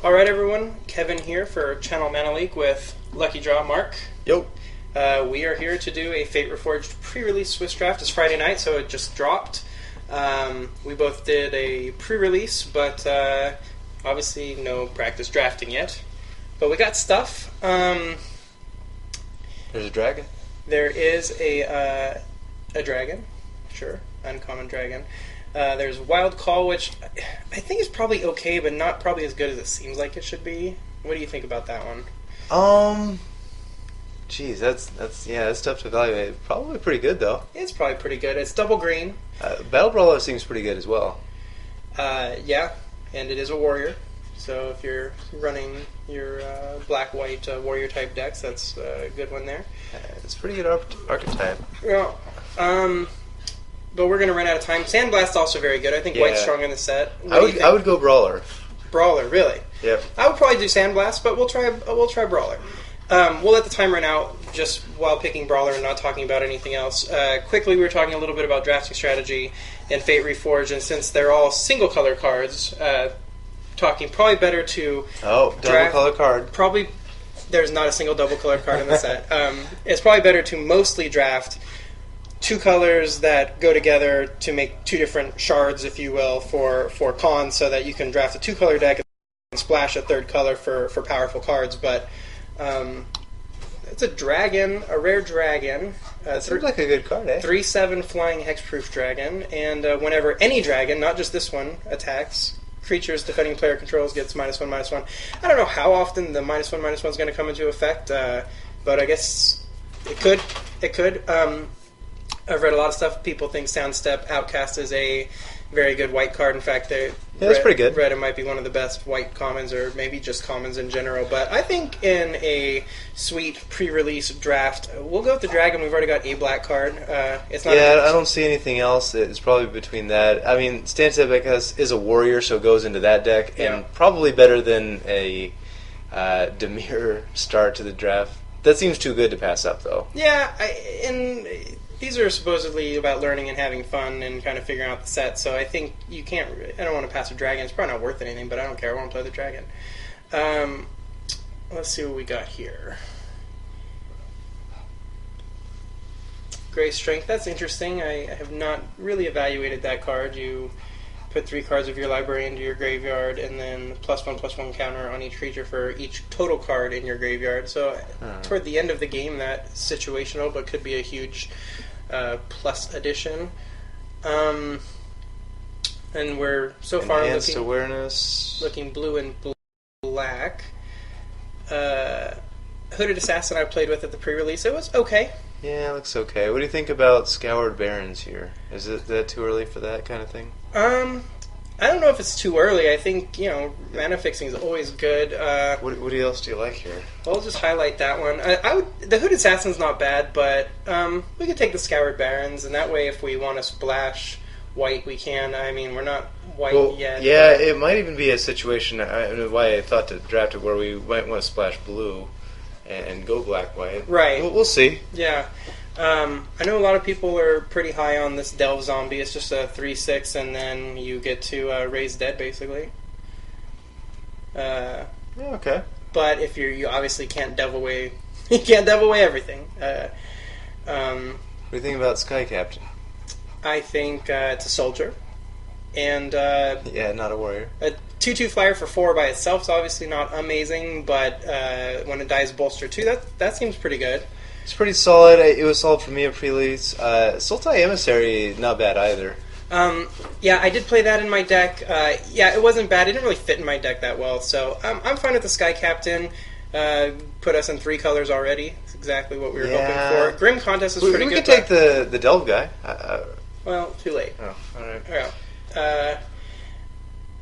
Alright everyone, Kevin here for Channel Mana League with Lucky Draw Mark. Yo. We are here to do a Fate Reforged pre-release Swiss draft. It's Friday night, so it just dropped. We both did a pre-release, but obviously no practice drafting yet. But we got stuff. There's a dragon? There is a dragon, sure, uncommon dragon. There's Wild Call, which I think is probably okay, but not probably as good as it seems like it should be. What do you think about that one? Geez, that's tough to evaluate. Probably pretty good though. It's probably pretty good. It's double green. Battle Brawler seems pretty good as well. Yeah, and it is a warrior. So if you're running your black-white warrior type decks, that's a good one there. It's a pretty good archetype. Yeah. But we're going to run out of time. Sandblast's also very good. I think White's strong in the set. I would go Brawler. Brawler, really? Yep. I would probably do Sandblast, but we'll try Brawler. We'll let the time run out just while picking Brawler and not talking about anything else. Quickly, we were talking a little bit about drafting strategy and Fate Reforged, and since they're all single color cards, talking probably better to double color card. Probably there's not a single double color card in the set. It's probably better to mostly draft two colors that go together to make two different shards, if you will, for cons, so that you can draft a two-color deck and splash a third color for powerful cards. But it's a dragon, a rare dragon. Seems like a good card, eh? 3/7 flying hexproof dragon, and whenever any dragon, not just this one, attacks, creatures defending player controls gets -1/-1. I don't know how often the -1/-1 is going to come into effect, but I guess it could. It could. I've read a lot of stuff. People think Soundstep Outcast is a very good white card. In fact, that's pretty good. Read it might be one of the best white commons, or maybe just commons in general. But I think in a sweet pre-release draft, we'll go with the dragon. We've already got a black card. It's not. Yeah, I don't see anything else. It's probably between that. I mean, Soundstep Outcast is a warrior, so it goes into that deck, and probably better than a Demir start to the draft. That seems too good to pass up, though. Yeah, these are supposedly about learning and having fun and kind of figuring out the set, so I think you can't. I don't want to pass a dragon. It's probably not worth anything, but I don't care. I want to play the dragon. Let's see what we got here. Gray Strength. That's interesting. I have not really evaluated that card. You put 3 cards of your library into your graveyard, and then +1/+1 counter on each creature for each total card in your graveyard. So toward the end of the game, that's situational, but could be a huge plus addition. And we're so far Enhanced awareness, looking blue and black. Hooded Assassin I played with at the pre-release. It was okay. Yeah, it looks okay. What do you think about Scoured Barrens here? Is that too early for that kind of thing? I don't know if it's too early. I think, mana fixing is always good. What else do you like here? I'll just highlight that one. The Hooded Assassin's not bad, but we could take the Scoured Barrens, and that way if we want to splash white, we can. I mean, we're not white yet. Yeah, it might even be a situation, why I thought to draft it, where we might want to splash blue and go black-white. Right. We'll see. Yeah. I know a lot of people are pretty high on this Delve Zombie. It's just a 3/6, and then you get to raise dead, basically. Yeah, okay. But if you obviously can't delve away, you can't delve away everything. What do you think about Sky Captain? I think it's a soldier, and yeah, not a warrior. A 2/2 flyer for 4 by itself is obviously not amazing, but when it dies bolster 2, that seems pretty good. It's pretty solid. It was solid for me at pre-release. Sultai Emissary, not bad either. Yeah, I did play that in my deck. Yeah, it wasn't bad. It didn't really fit in my deck that well, so I'm fine with the Sky Captain. Put us in 3 colors already. That's exactly what we were hoping for. Grim Contest is pretty good. We could take the Delve guy. Well, too late. Oh, all right. Yeah.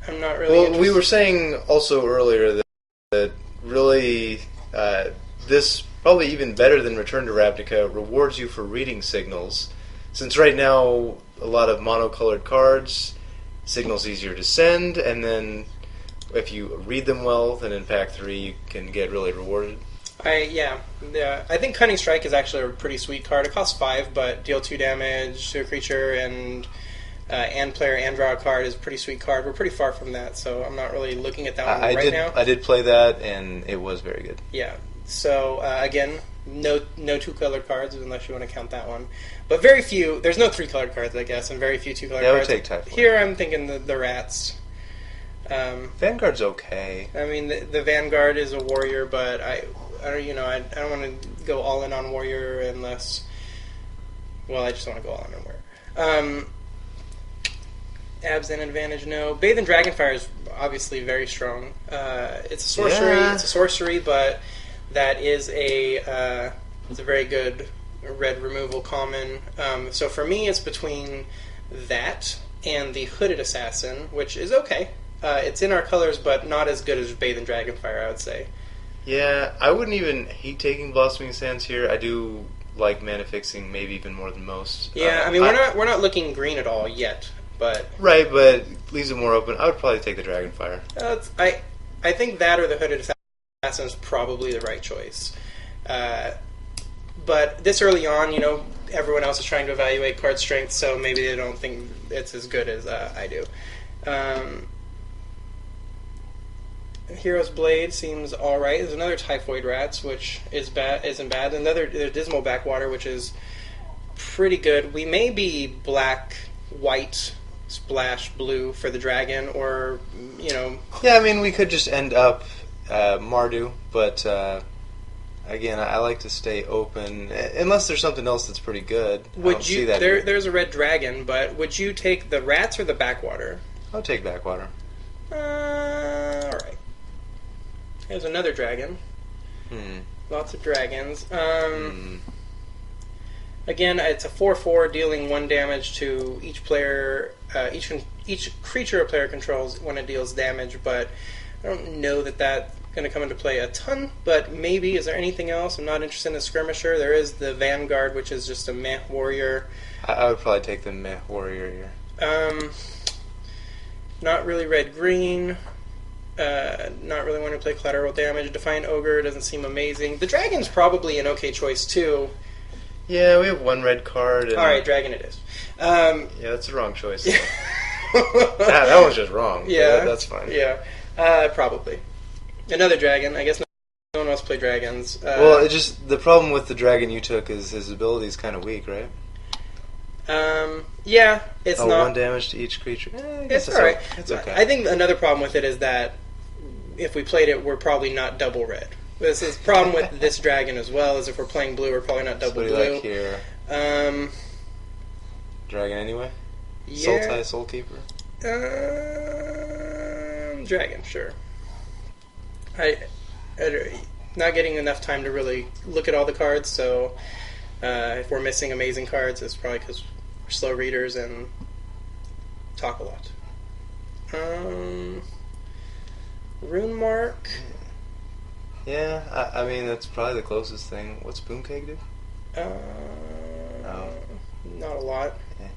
I'm not really interested. We were saying also earlier that really this probably even better than Return to Ravnica rewards you for reading signals. Since right now a lot of monocolored cards, signals easier to send, and then if you read them well, then in pack 3 you can get really rewarded. Yeah. I think Cunning Strike is actually a pretty sweet card. It costs 5, but deal 2 damage to a creature, and and player and draw a card is a pretty sweet card. We're pretty far from that, so I'm not really looking at that one right now. I did play that, and it was very good. Yeah. So again, no 2-colored cards unless you want to count that one. But very few. There's no 3-colored cards, I guess, and very few 2-colored cards. I would take Typhoid. Here, I'm thinking the rats. Vanguard's okay. I mean, the Vanguard is a warrior, but I don't want to go all in on warrior unless. Well, I just want to go all in on warrior. Abs and advantage, no. Bathe and Dragonfire is obviously very strong. It's a sorcery. Yeah. It's a sorcery, but that is it's a very good red removal common. So for me, it's between that and the Hooded Assassin, which is okay. It's in our colors, but not as good as Bathe and Dragonfire, I would say. Yeah, I wouldn't even hate taking Blossoming Sands here. I do like mana fixing maybe even more than most. Yeah, I mean we're not looking green at all yet, but right, but leaves it more open. I would probably take the Dragonfire. I think that or the Hooded Assassin is probably the right choice. But this early on, everyone else is trying to evaluate card strength, so maybe they don't think it's as good as I do. Hero's Blade seems alright. There's another Typhoid Rats, which isn't bad. Another Dismal Backwater, which is pretty good. We may be black, white, splash blue for the dragon, or, Yeah, I mean, we could just end up Mardu, but again, I like to stay open, unless there's something else that's pretty good. There's a red dragon, but would you take the rats or the backwater? I'll take backwater. Alright. There's another dragon. Lots of dragons. Again, it's a 4/4 dealing 1 damage to each player. Each creature a player controls when it deals damage, but I don't know that's going to come into play a ton, but maybe. Is there anything else? I'm not interested in a skirmisher. There is the Vanguard, which is just a meh warrior. I would probably take the meh warrior here. Not really red-green. Not really want to play collateral damage. Defiant Ogre doesn't seem amazing. The Dragon's probably an okay choice, too. Yeah, we have 1 red card. Alright, Dragon it is. Yeah, that's the wrong choice. that was just wrong. Yeah. That's fine. Yeah, probably. Another dragon. I guess no one else play dragons. Well, the problem with the dragon you took is his ability is kind of weak, right? Yeah, it's not 1 damage to each creature. It's alright. It's okay. I think another problem with it is that if we played it, we're probably not double red. This is the problem with this dragon as well. Is if we're playing blue, we're probably not double blue. What do you like here? Dragon anyway. Yeah. Sultai, Soulkeeper. Dragon, sure. I not getting enough time to really look at all the cards, so if we're missing amazing cards, it's probably because we're slow readers and talk a lot. Rune Mark. Yeah, I mean, that's probably the closest thing. What's Boomcake do? Not a lot. Yeah.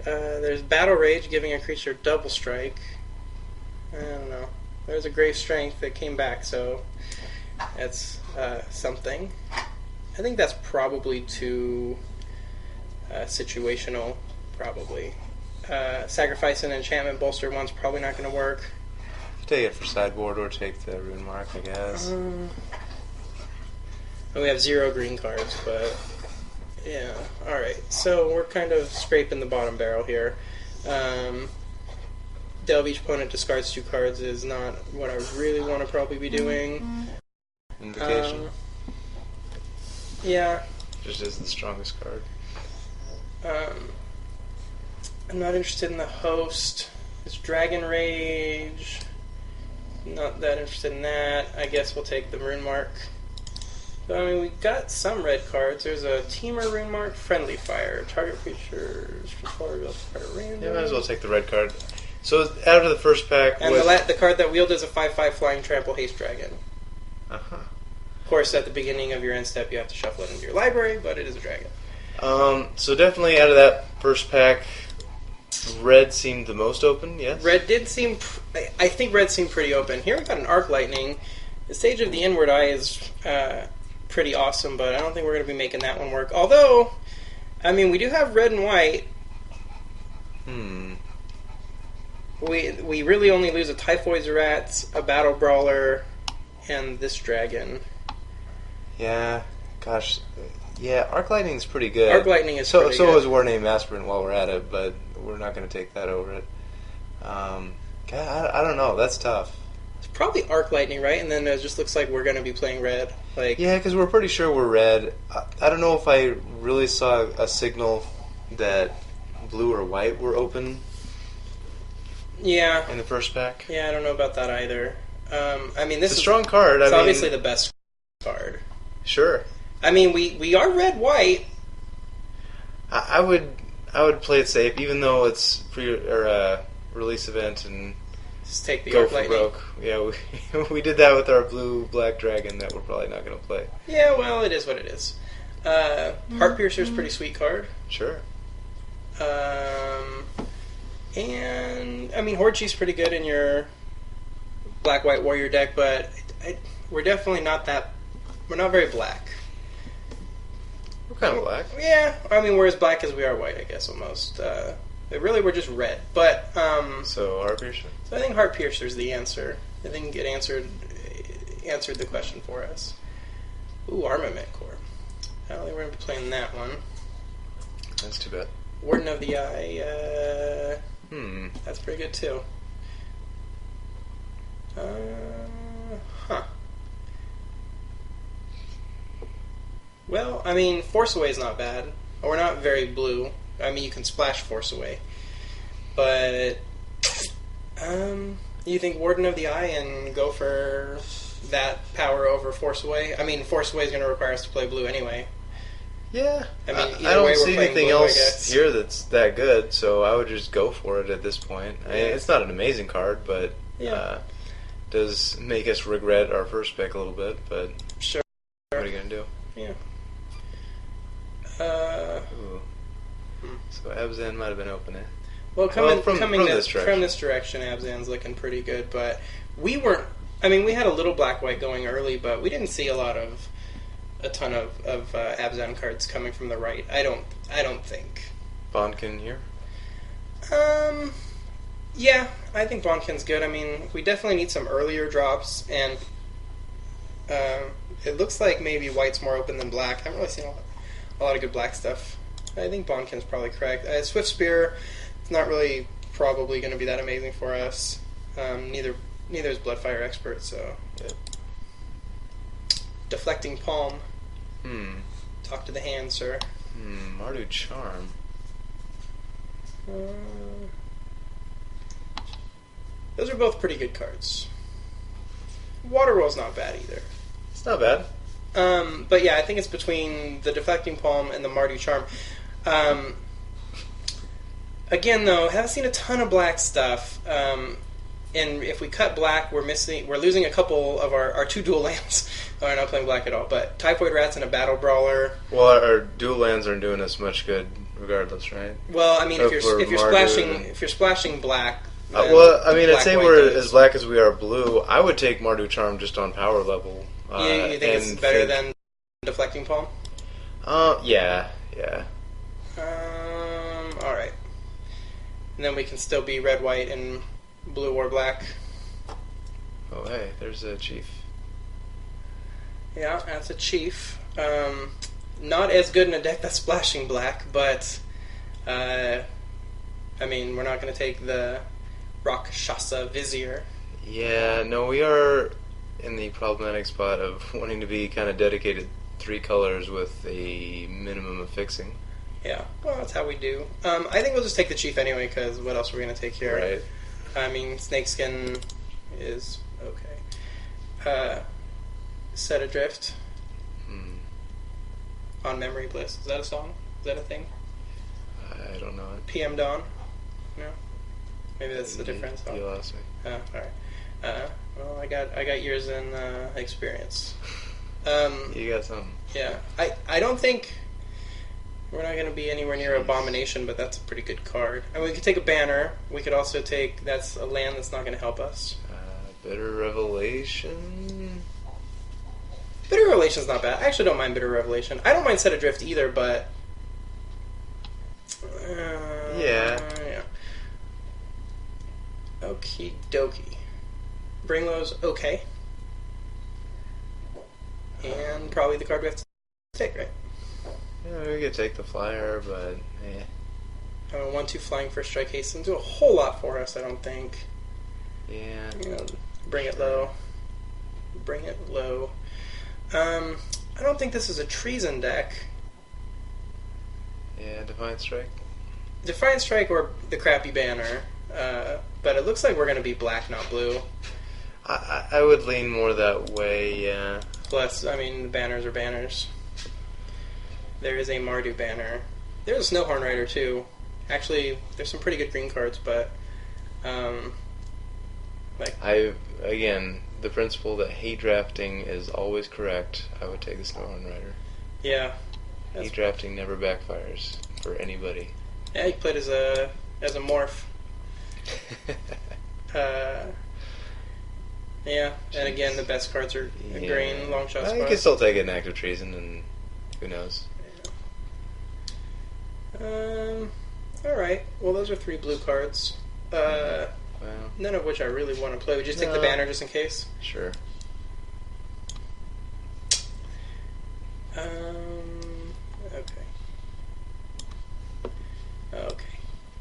There's Battle Rage, giving a creature double strike. I don't know. There's a Grave Strength that came back, so that's something. I think that's probably too situational, probably. Sacrifice an enchantment bolster one's probably not going to work. Take it for sideboard or take the Rune Mark, I guess. We have 0 green cards, but yeah. Alright, so we're kind of scraping the bottom barrel here. Delve each opponent discards 2 cards is not what I really want to probably be doing. Invocation. Yeah. Just is the strongest card. I'm not interested in the Host. It's Dragon Rage. Not that interested in that. I guess we'll take the Rune Mark. So, I mean, we got some red cards. There's a Teamer Rune Mark, Friendly Fire. Target creatures controller will fire random. Yeah, might as well take the red card. So out of the first pack, and the card that wield is a 5/5 Flying Trample Haste Dragon. Uh-huh. Of course, at the beginning of your end step, you have to shuffle it into your library, but it is a dragon. So definitely out of that first pack, red seemed the most open, yes? Red did seem... I think red seemed pretty open. Here we've got an Arc Lightning. The Sage of the Inward Eye is pretty awesome, but I don't think we're going to be making that one work. Although, I mean, we do have red and white. We really only lose a Typhoid's Rats, a Battle Brawler, and this Dragon. Yeah, gosh. Yeah, Arc Lightning's pretty good. Arc Lightning is pretty good. So is War Name Aspirant while we're at it, but we're not going to take that over it. God, I don't know. That's tough. It's probably Arc Lightning, right? And then it just looks like we're going to be playing red. Yeah, because we're pretty sure we're red. I don't know if I really saw a signal that blue or white were open. Yeah. In the first pack. Yeah, I don't know about that either. I mean, this is a strong card. It's obviously the best card. Sure. I mean, we are red white. I would play it safe, even though it's release event and just take the go Arc for Lightning. broke. Yeah, we did that with our blue black dragon that we're probably not going to play. Yeah, well, it is what it is. Heart Piercer's pretty sweet card. Sure. And I mean, Horde Chief's pretty good in your black white warrior deck, but we're definitely not that. We're not very black. We're kind of black. Yeah, I mean, we're as black as we are white, I guess, almost. Really, we're just red. But so Heart Piercer. So I think Heart Piercer's the answer. I think it answered the question for us. Ooh, Armament Core. I don't think we're gonna be playing that one. That's too bad. Warden of the Eye. That's pretty good too. Well, I mean, Force Away is not bad. We're not very blue. I mean, you can splash Force Away. But, you think Warden of the Eye and go for that power over Force Away? I mean, Force Away is going to require us to play blue anyway. Yeah. I mean, I don't see anything else here that's that good, so I would just go for it at this point. Yeah. It's not an amazing card, but does make us regret our first pick a little bit, but sure. What are you going to do? Yeah. So Abzan might have been open, eh? Well, coming this direction, Abzan's looking pretty good, but we weren't. I mean, we had a little black-white going early, but we didn't see a ton of Abzan cards coming from the right. I don't think. Bonkin here? Yeah, I think Bonkin's good. I mean, we definitely need some earlier drops, and it looks like maybe white's more open than black. I haven't really seen a lot of good black stuff. I think Bonkin's probably correct. Swift Spear, it's not really probably going to be that amazing for us. Neither is Bloodfire Expert, so... Yep. Deflecting Palm. Talk to the hand, sir. Mardu Charm. Those are both pretty good cards. Water Roll's not bad either. It's not bad. But yeah, I think it's between the Deflecting Palm and the Mardu Charm. Again, though, haven't seen a ton of black stuff. And if we cut black, we're losing a couple of our two dual lands. We're not playing black at all. But Typhoid Rats and a Battle Brawler. Well, our dual lands aren't doing us much good, regardless, right? Well, I mean, if you're splashing black. Well, I mean, I'd say we're as black as we are blue. I would take Mardu Charm just on power level. You think it's better than Deflecting Palm? Yeah. All right. And then we can still be red, white, and blue or black. Oh, hey, there's a chief. Yeah, that's a chief. Not as good in a deck that's splashing black, but I mean, we're not going to take the Rakshasa Vizier. Yeah, no, we are in the problematic spot of wanting to be kind of dedicated 3 colors with a minimum of fixing. Yeah, well, that's how we do. I think we'll just take the chief anyway, because what else are we going to take here? Right. I mean, Snakeskin is okay. Set Adrift. On Memory Bliss. Is that a song? Is that a thing? I don't know it. PM Dawn? No? Maybe that's the difference. You lost me. Oh, alright. Well, I got years in experience. You got some. Yeah. I don't think we're not going to be anywhere near Abomination, but that's a pretty good card. I mean, we could take a Banner. We could also take... That's a land that's not going to help us. Bitter Revelation? Bitter Revelation's not bad. I actually don't mind Bitter Revelation. I don't mind Set Adrift either, but... Yeah. Okie dokie. Bringlow's okay. And probably the card we have to take, right? Yeah, we could take the flyer, but 1/2 flying for strike haste doesn't do a whole lot for us, I don't think. Yeah. Bring it low. Bring it low. I don't think this is a treason deck. Yeah, Defiant Strike. Defiant Strike or the crappy banner. But it looks like we're going to be black, not blue. I would lean more that way, yeah. Plus, I mean, the banners are banners. There is a Mardu banner. There's a Snowhorn Rider, too. Actually, there's some pretty good green cards, but... Again, the principle that hate drafting is always correct. I would take the Snowhorn Rider. Yeah. Hate drafting never backfires for anybody. Yeah, he played as a morph. Yeah, and again, the best cards are green, long shot spot. You can still take it in Active Treason, and who knows. Alright, well those are 3 blue cards. None of which I really want to play. Would you take the banner just in case? Sure. Okay.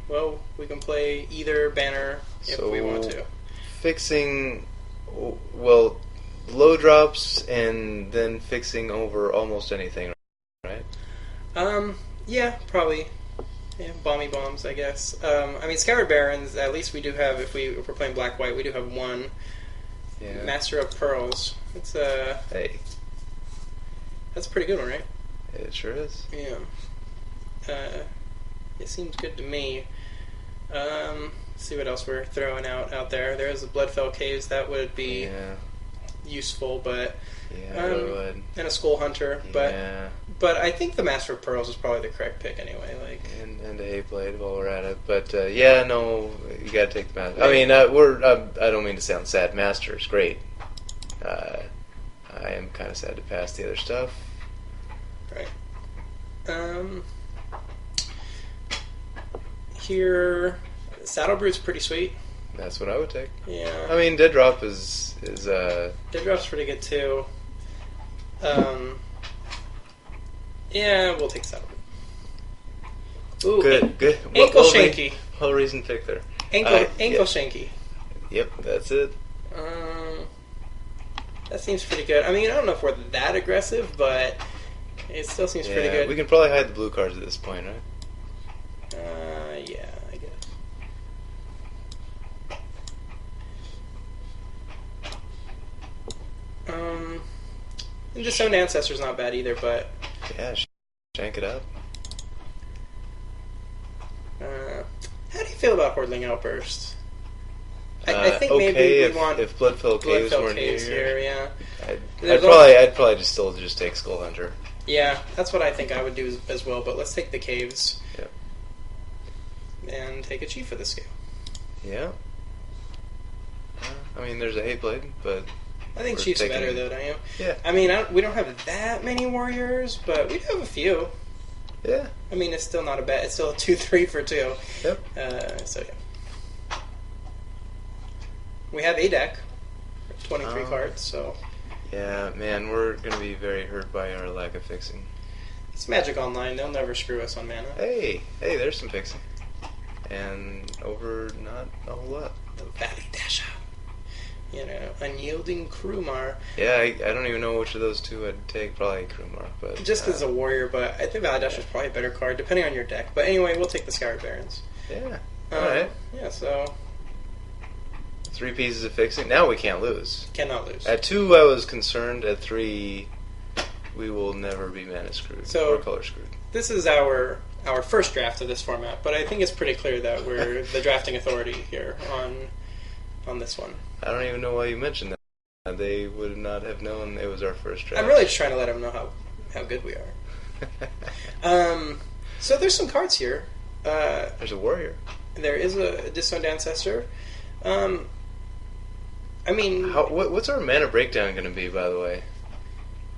Well, we can play either banner if we want to. Fixing, well, low drops and then fixing over almost anything, right? Yeah, probably. Yeah, bomby bombs, I guess. I mean, Scoured Barons, at least we do have, if we're playing black-white, we do have one. Yeah. Master of Pearls. It's Hey. That's a pretty good one, right? It sure is. Yeah. It seems good to me. Let's see what else we're throwing out there. There's the Bloodfell Caves. That would be useful, but... Yeah, it would. And a Skull Hunter, but I think the Master of Pearls is probably the correct pick anyway. And a Hay-Blade while we're at it, but no, you gotta take the Master. I mean, I don't mean to sound sad. Master is great. I am kind of sad to pass the other stuff. Right. Here, Saddle Brute's pretty sweet. That's what I would take. Yeah. I mean, Dead Drop is Dead Drop's pretty good too. Yeah, we'll take Saddle Brute. Ooh, good. Ankle Shanky. Whole reason pick there. Ankle Shanky. Yep, that's it. That seems pretty good. I mean, I don't know if we're that aggressive, but it still seems pretty good. We can probably hide the blue cards at this point, right? Yeah, I guess. And Disowned Ancestor's not bad either, but... Yeah, shank it up. How do you feel about Hordling Outburst? I think maybe we want... if Bloodfell Caves weren't here, yeah. I'd probably just take Skull Hunter. Yeah, that's what I think I would do as well, but let's take the Caves. Yep. And take a Chief for the scale. Yeah. I mean, there's a Hay-Blade, but... I think Chief's better, though, don't you? Yeah. I mean, we don't have that many warriors, but we do have a few. Yeah. I mean, it's still not a bad... It's still a 2-3 for 2. Yep. So, yeah. We have a deck. 23 cards, so... Yeah, man, we're going to be very hurt by our lack of fixing. It's Magic Online. They'll never screw us on mana. Hey, there's some fixing. And over not a whole lot. The Valley Dasher. Unyielding Krumar. Yeah, I don't even know which of those two I'd take. Probably Krumar, but... Just because it's a warrior, but I think Valley Dasher is probably a better card, depending on your deck. But anyway, we'll take the Scoured Barons. Yeah. Alright. Yeah, so... 3 pieces of fixing. Now we can't lose. Cannot lose. At 2, I was concerned. At 3, we will never be mana screwed or color screwed. This is our first draft of this format, but I think it's pretty clear that we're the drafting authority here on this one. I don't even know why you mentioned that. They would not have known it was our first draft. I'm really just trying to let them know how good we are. So there's some cards here. There's a warrior. There is a Disowned Ancestor. I mean, what's our mana breakdown going to be? By the way,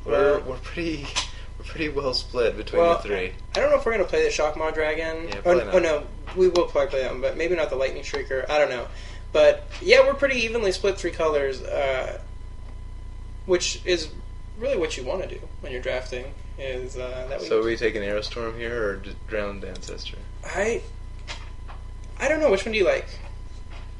we're pretty well split between the 3. I don't know if we're going to play the Shockmaw Dragon. Yeah, oh no, we will probably play that one, but maybe not the Lightning Shrieker. I don't know. But yeah, we're pretty evenly split 3 colors, which is really what you want to do when you're drafting. Is that So we take an Aerostorm here or just Drowned Ancestor? I don't know. Which one do you like?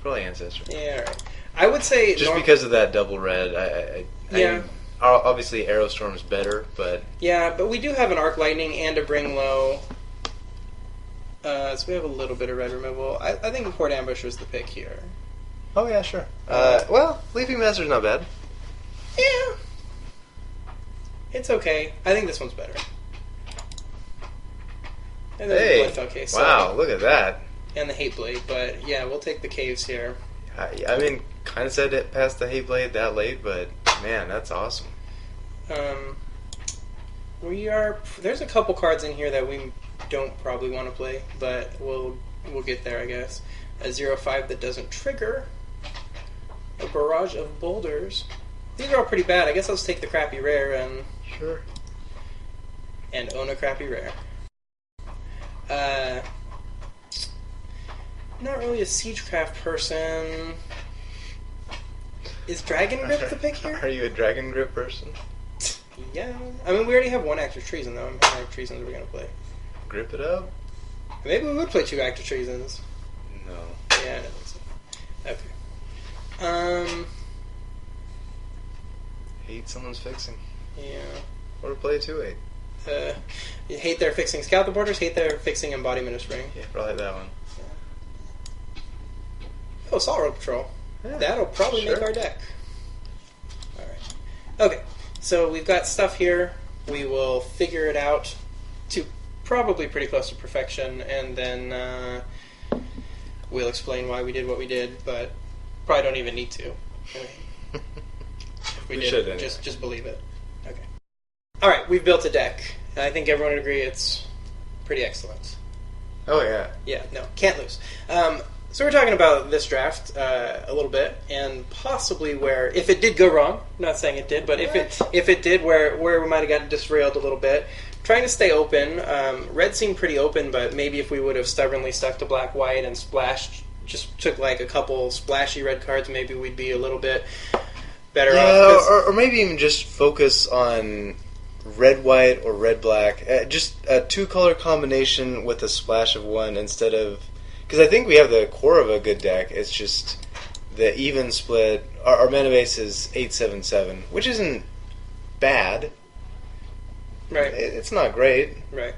Probably Ancestor. Yeah, all right. I would say just because of that double red. Yeah. Obviously, Aerostorm's better, but yeah, but we do have an Arc Lightning and a Bring Low. So we have a little bit of red removal. I think Horde Ambusher is the pick here. oh yeah, sure. Well, Leafing Master's not bad. Yeah. It's okay. I think this one's better. And then Hey, the Bloodfell wow, look at that. And the Hate Blade, but yeah, we'll take the Caves here. I mean, kind of said it past the Hate Blade that late, but man, that's awesome. There's a couple cards in here that we don't probably want to play, but we'll get there, I guess. A 0/5 that doesn't trigger. A Barrage of Boulders. These are all pretty bad. I guess I'll just take the crappy rare and Sure. and own a crappy rare. Not really a Siegecraft person. Is Dragon Grip the pick here? Are you a Dragon Grip person? Yeah. I mean, we already have 1 Active Treason, though. How many Treasons are we going to play? Grip it up? Maybe we would play 2 Active Treasons. No. Yeah, I don't think so. Okay. Hate someone's fixing. Yeah. Or play a 2/8. You hate their fixing Scout the Borders, hate their fixing Embodiment of Spring. Yeah, probably that one. Oh, Assault Road Patrol. Yeah, That'll probably make our deck. Alright. Okay, so we've got stuff here. We will figure it out to probably pretty close to perfection, and then we'll explain why we did what we did, but probably don't even need to. I mean, if we did, should anyway. just believe it. Okay. Alright, we've built a deck. I think everyone would agree it's pretty excellent. Oh, yeah. Yeah, no, can't lose. So we're talking about this draft a little bit, and possibly where, if it did go wrong, I'm not saying it did, but if it did, where we might have gotten disrailed a little bit. Trying to stay open. Red seemed pretty open, but maybe if we would have stubbornly stuck to black-white and splashed, just took like a couple splashy red cards, maybe we'd be a little bit better off. Or maybe even just focus on red-white or red-black. Just a 2-color combination with a splash of 1 instead of... Because I think we have the core of a good deck. It's just the even split. Our mana base is 8/7/7, which isn't bad. Right. It's not great. Right.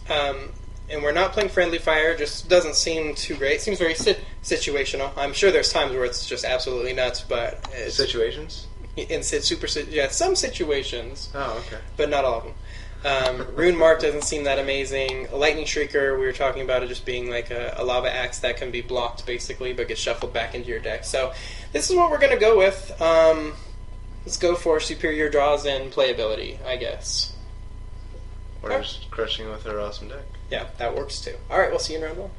And we're not playing Friendly Fire. Just doesn't seem too great. Seems very situational. I'm sure there's times where it's just absolutely nuts, but it's, Situations? some situations. Oh, okay. But not all of them. Rune Mark doesn't seem that amazing. A Lightning Shrieker, we were talking about it just being like a lava axe that can be blocked basically, but gets shuffled back into your deck. So this is what we're going to go with. Let's go for superior draws and playability, I guess. Or just crushing with our awesome deck. Yeah, that works too. All right, we'll see you in round 1.